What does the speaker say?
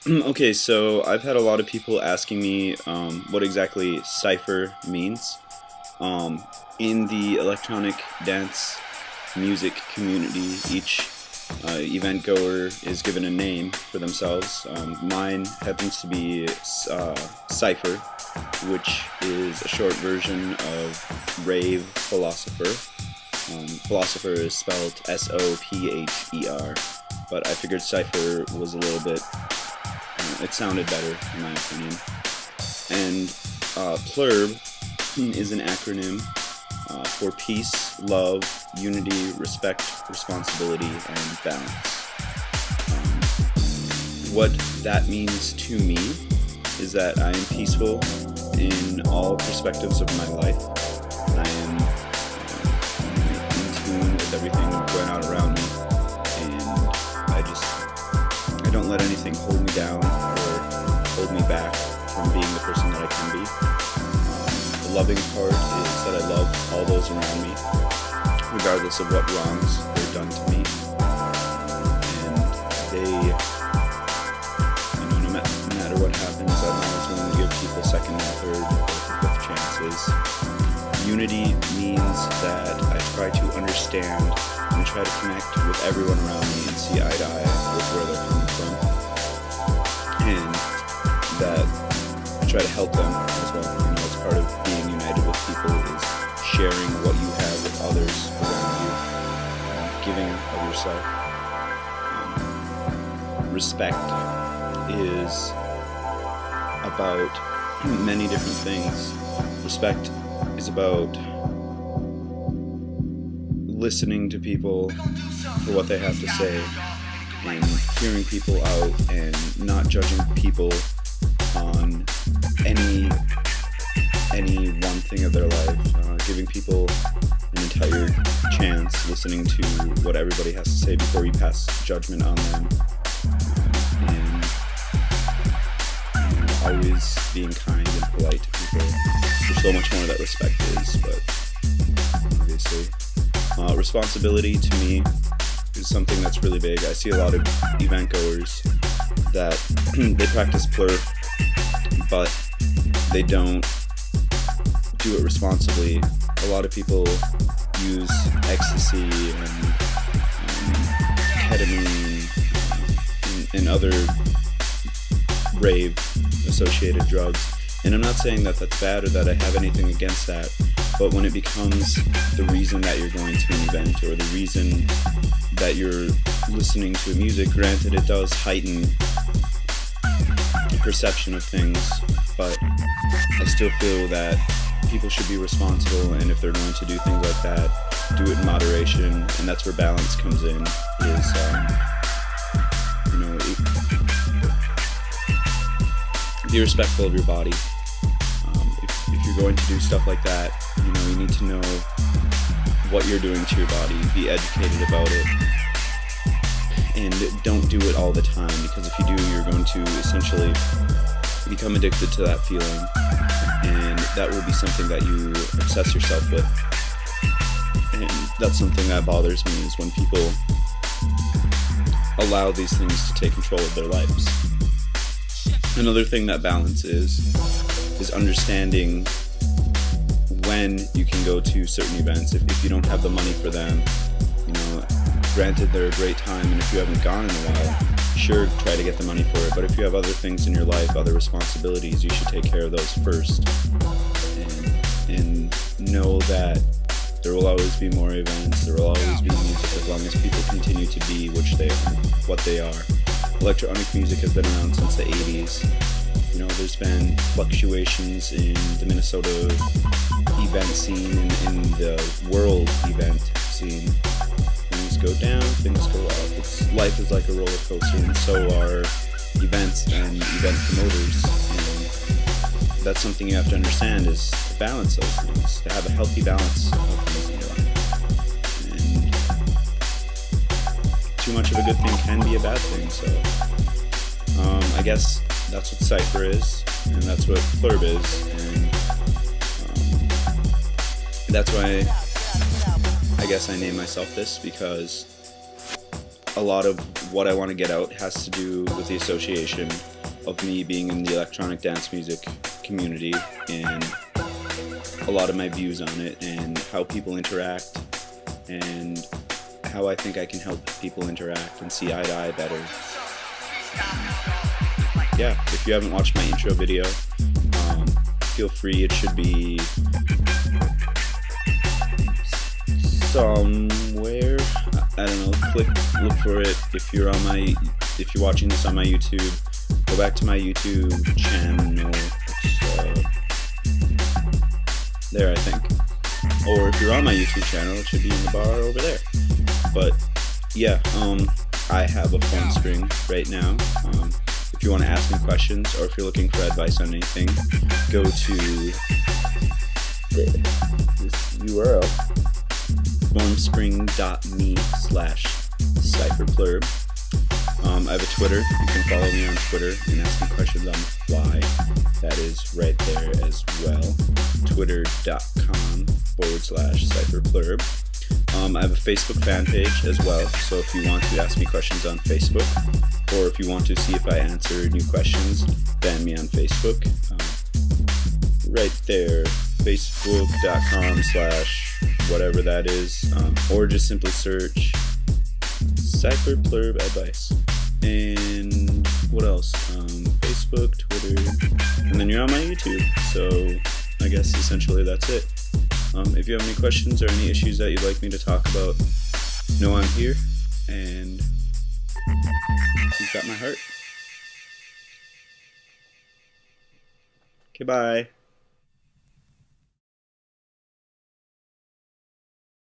Okay, so I've had a lot of people asking me what exactly Sipher means. Um, in the electronic dance music community, each event goer is given a name for themselves. Mine happens to be Sipher, which is a short version of rave philosopher. Philosopher is spelled Sopher, but I figured Sipher was a little bit, it sounded better in my opinion. And PLURRB is an acronym for peace, love, unity, respect, responsibility, and balance. What that means to me is that I am peaceful in all perspectives of my life. I am in tune with everything going on around me, and I don't let anything hold me down or hold me back from being the person that I can be. The loving part is that I love all those around me, regardless of what wrongs they've done to me. And they, no matter what happens, I'm always willing to give people second, third, or fifth chances. Unity means that I try to understand and try to connect with everyone around me and see eye to eye with where they're coming from. And that I try to help them as well. It's part of being united with people is sharing what you have with others around you, giving of yourself. Respect is about many different things. Respect is about listening to people for what they have to say and hearing people out and not judging people on any one thing of their life, giving people an entire chance, listening to what everybody has to say before you pass judgment on them, and always being kind and polite to people. There's so much more that respect is, but obviously. Responsibility to me is something that's really big. I see a lot of event goers that they practice PLURRB, but they don't do it responsibly. A lot of people use ecstasy and ketamine and other rave-associated drugs. And I'm not saying that that's bad or that I have anything against that, but when it becomes the reason that you're going to an event or the reason that you're listening to music, granted it does heighten the perception of things, but I still feel that people should be responsible, and if they're going to do things like that, do it in moderation, and that's where balance comes in, is, be respectful of your body. If you're going to do stuff like that, you need to know what you're doing to your body, be educated about it, and don't do it all the time, because if you do, you're going to essentially become addicted to that feeling, and that will be something that you obsess yourself with. And that's something that bothers me, is when people allow these things to take control of their lives. Another thing that balance is understanding when you can go to certain events. If you don't have the money for them, granted they're a great time, and if you haven't gone in a while, sure, try to get the money for it, but if you have other things in your life, other responsibilities, you should take care of those first, and know that there will always be more events, there will always be music as long as people continue to be what they are. Electronic music has been around since the 80s. There's been fluctuations in the Minnesota event scene and in the world event scene. Things go down, things go up. Life is like a roller coaster, and so are events and event promoters. And that's something you have to understand, is to balance those things, to have a healthy balance of things in your life. And too much of a good thing can be a bad thing, so I guess that's what Sipher is, and that's what PLURRB is, and that's why I guess I named myself this, because a lot of what I want to get out has to do with the association of me being in the electronic dance music community and a lot of my views on it and how people interact and how I think I can help people interact and see eye to eye better. Yeah, if you haven't watched my intro video, feel free. It should be somewhere. I don't know. Look for it. If you're watching this on my YouTube, go back to my YouTube channel. It's, there, I think. Or if you're on my YouTube channel, it should be in the bar over there. But yeah, I have a phone screen right now. If you want to ask me questions or if you're looking for advice on anything, go to this URL, formspring.me/Sipher PLURRB. I have a Twitter. You can follow me on Twitter and ask me questions on the fly. That is right there as well. Twitter.com/Sipher PLURRB. I have a Facebook fan page as well, so if you want to ask me questions on Facebook, or if you want to see if I answer new questions, ban me on Facebook. Right there, facebook.com/whatever that is, or just simply search Sipher PLURRB advice. And what else? Facebook, Twitter, and then you're on my YouTube, so I guess essentially that's it. If you have any questions or any issues that you'd like me to talk about, know I'm here, and you've got my heart. Okay, bye.